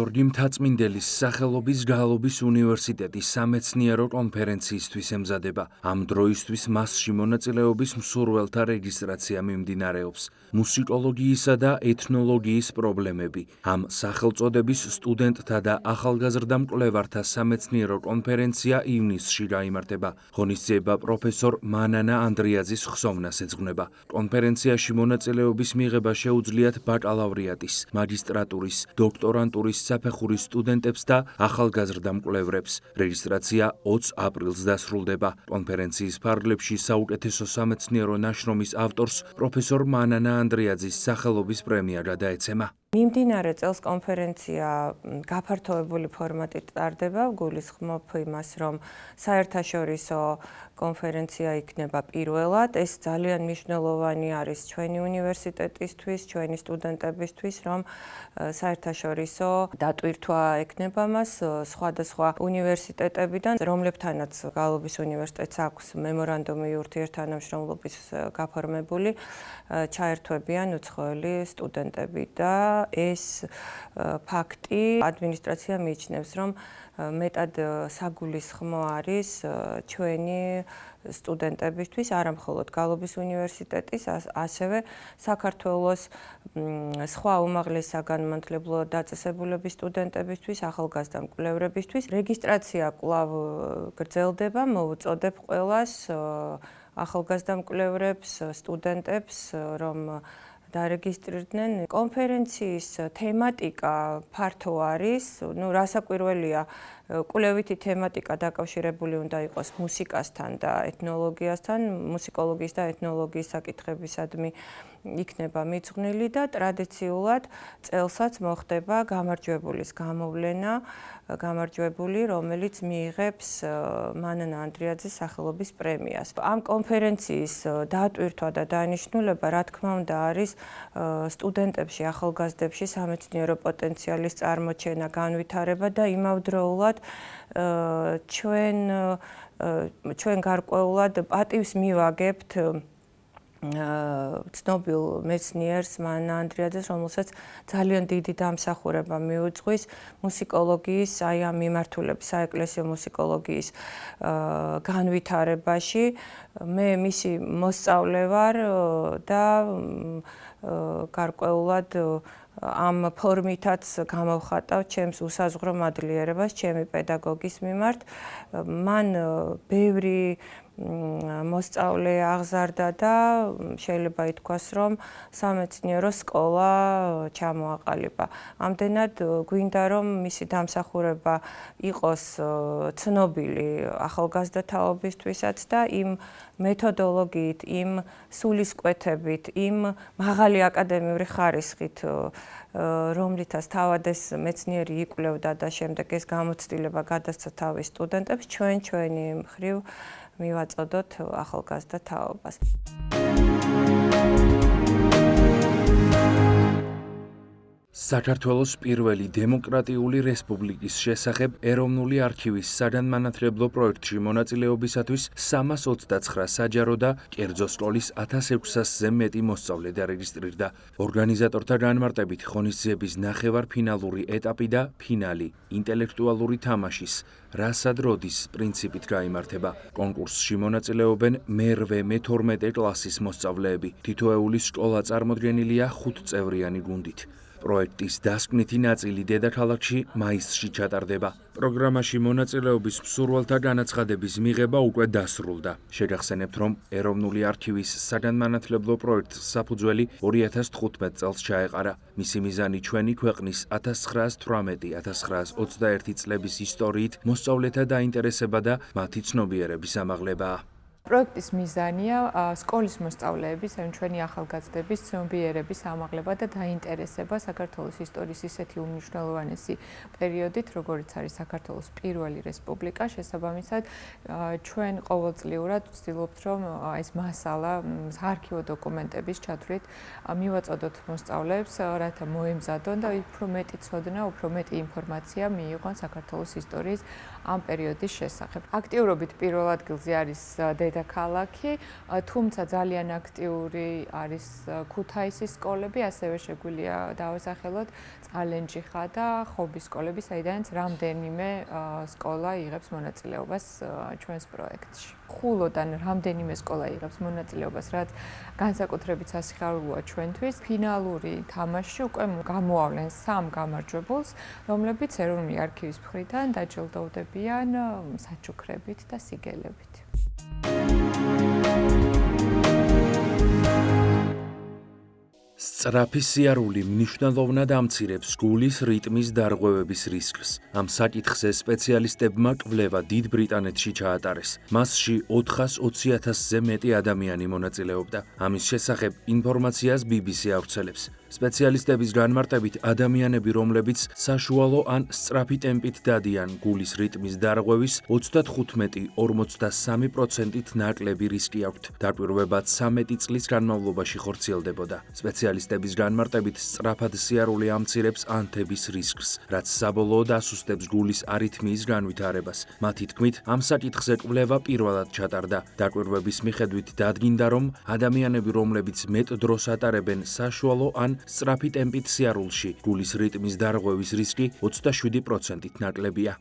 გიორგი მთაწმინდელის სახელობის გალობის უნივერსიტეტის სამეცნიერო კონფერენციისთვის ემზადება. ამ დროისთვის მასში მონაწილეობის მსურველთა რეგისტრაცია მიმდინარეობს. მუსიკოლოგიისა და ეთნოლოგიის პრობლემები. ამ სახელწოდების სტუდენტთა და ახალგაზრდა მკვლევართა სამეცნიერო კონფერენცია ივნისში გაიმართება. ღონისძიება პროფესორ მანანა ანდრიაძის ხსოვნას ეძღვნება. კონფერენციაში მონაწილეობის მიღება შეუძლიათ ბაკალავრიატის, მაგისტრატურის, დოქტორანტურის საფეხურის სტუდენტებს და ახალგაზრდა მკვლევრებს. რეგისტრაცია 20 აპრილს დასრულდება. კონფერენციის ფარგლებში საუკეთესო სამეცნიერო ნაშრომის ავტორს პროფესორ მანანა ანდრიაძის სახელობის პრემია გადაეცემა. მიმდინარე წელს კონფერენცია გაფართოებული ფორმატით ტარდება, გულისხმობ იმას, რომ საერთაშორისო კონფერენცია იქნება პირველად. ეს ძალიან მნიშვნელოვანი არის ჩვენი უნივერსიტეტისთვის, ჩვენი სტუდენტებისთვის, რომ საერთაშორისო დატვირთვა ექნება მას სხვადასხვა უნივერსიტეტებიდან, რომლებთანაც გალობის უნივერსიტეტს აქვს მემორანდუმი ურთიერთთანამშრომლობის გაფორმებული, ჩაერთვებიან უცხოელი სტუდენტები და ეს ფაქტი ადმინისტრაცია მიიჩნევს, რომ მეტად საგულისხმო არის ჩვენი სტუდენტებისთვის, არა მხოლოდ გალობის უნივერსიტეტის, ასევე საქართველოს სხვა უმაღლესი საგანმანათლებლო დაწესებულების სტუდენტებისთვის, ახალგაზრდა მკვლევრებისთვის. რეგისტრაცია კვლავ გრძელდება, მოვუწოდებ ყველას ახალგაზრდა მკვლევრებს, სტუდენტებს, რომ დარეგისტრირდნენ. კონფერენციის თემატიკა ფართო არის, რასაკვირველია, კვლევითი თემატიკა დაკავშირებული უნდა იყოს მუსიკასთან და ეთნოლოგიასთან, მუსიკოლოგიის და ეთნოლოგიის საკითხებისადმი იქნება მიძღვნილი და ტრადიციულად წელსაც მოხდება გამარჯვებულის გამოვლენა, რომელიც მიიღებს მანანა ანდრიაძის სახელობის პრემიას. ამ კონფერენციის დატვირთვა და დანიშნულება, რა თქმა უნდა, არის სტუდენტებში, ახალგაზრდებში სამეცნიერო პოტენციალის წარმოჩენა, განვითარება და იმავდროულად ჩვენ გარკვეულად პატივს მივაგებთ ცნობილ მეცნიერს მანანა ანდრიაძეს, რომელსაც ძალიან დიდი დამსახურება მიუძღვის მუსიკოლოგიის, ამ მიმართულების, საეკლესიო მუსიკოლოგიის განვითარებაში. მე მისი მოსწავლე ვარ და გარკვეულად ამ ფორმითაც გამოვხატავ ჩემს უსაზღვრო მადლიერებას ჩემი პედაგოგის მიმართ. მან ბევრი მოსწავლე აღზარდა და შეიძლება ითქვას, რომ სამეცნიერო სკოლა ჩამოაყალიბა. ამდენად გვინდა, რომ მისი დამსახურება იყოს ცნობილი ახალგაზრდა თაობისთვისაც და იმ მეთოდოლოგიით, იმ სულისკვეთებით, იმ მაღალი აკადემიური ხარისხით, რომლითაც თავად ეს მეცნიერი იკვლევდა და შემდეგ ეს გამოცდილება გადასცა თავის სტუდენტებს, ჩვენი მხრივ მივაწოდოთ ახალგაზრდა თაობას. საქართველოს პირველი დემოკრატიული რესპუბლიკის შესახებ ეროვნული არქივის საგანმანათლებლო პროექტში მონაწილეობისათვის 329 საჯარო და კერძო სკოლის 1600-ზე მეტი მოსწავლე დარეგისტრირდა. ორგანიზატორთა განმარტებით ღონისძიების ნახევარფინალური ეტაპი და ფინალი ინტელექტუალური თამაშის რასად როდის პრინციპით გაიმართება. კონკურსში მონაწილეობენ მე-12 კლასის მოსწავლეები. თითოეული სკოლა წარმოდგენილია 5-წევრიანი გუნდით. პროექტის დასკვნითი ნაწილი დედაქალაქში მაისში ჩატარდება. პროგრამაში მონაწილეობის მსურველთა განაცხადების მიღება უკვე დასრულდა. შეგახსენებთ, რომ ეროვნული არქივის საგანმანათლებლო პროექტს საფუძველი 2015 წელს ჩაეყარა. მისი მიზანი ჩვენი ქვეყნის 1918-1921 წლების ისტორიით მოსწავლეთა დაინტერესება და მათი ცნობიერების ამაღლებაა. პროექტის მიზანია სკოლის მოსწავლეების, ან ჩვენი ახალგაზრდების ცნობიერების ამაღლება და დაინტერესება საქართველოს ისტორიის ისეთი უმნიშვნელოვანესი პერიოდით, როგორიც არის საქართველოს პირველი რესპუბლიკა. შესაბამისად, ჩვენ ყოველწლიურად ვცდილობთ, რომ ეს მასალა საარქივო დოკუმენტების ჩათვლით მივაწოდოთ მოსწავლეებს, რათა მოემზადონ და უფრო მეტი ცოდნა, უფრო მეტი ინფორმაცია მიიღონ საქართველოს ისტორიის ამ პერიოდის შესახებ. აქტიურობით პირველ ადგილზე არის დედა დედაქალაქი, თუმცა ძალიან აქტიური არის ქუთაისის სკოლები, ასევე შეგვიძლია დავასახელოთ წალენჯიხა და ხობის სკოლები, საიდანაც რამდენიმე სკოლა იღებს მონაწილეობას ჩვენს პროექტში. ხულოდან რამდენიმე სკოლა იღებს მონაწილეობას, რაც განსაკუთრებით სასიხარულოა ჩვენთვის. ფინალური თამაში უკვე გამოავლენ 3 გამარჯვებულს, რომლებიც ეროვნული არქივის მხრიდან დაჯილდოვდებიან საჩუქრებით და სიგელებით. სწრაფი სიარული მნიშვნელოვნად ამცირებს გულის რიტმის დარღვევების რისკს. ამ საკითხზე სპეციალისტებმა კვლევა დიდ ბრიტანეთში ჩაატარეს. მასში 420,000-ზე მეტი ადამიანი მონაწილეობდა. ამის შესახებ ინფორმაციას BBC ავრცელებს. სპეციალისტების განმარტებით ადამიანები, რომლებიც საშუალო ან სწრაფი ტემპით დადიან გულის რიტმის დარღვევის 35-43%-ით ნაკლები რისკი აქვთ. დაკვირვება 13 წლის განმავლობაში ხორციელდებოდა. სპეციალისტების განმარტებით სწრაფად სიარული ამცირებს ანთების რისკს, რაც საბოლოოდ ასუსტებს გულის არითმიის განვითარებას. მათი თქმით, ამ საკითხზე კვლევა პირველად ჩატარდა. დაკვირვების მიხედვით დადგინდა, რომ ადამიანები, რომლებიც მეტ დროს ატარებენ საშუალო ან სწრაფი ტემპით სიარულში, გულის რიტმის დარღვევის რისკი 27%-ით ნაკლებია.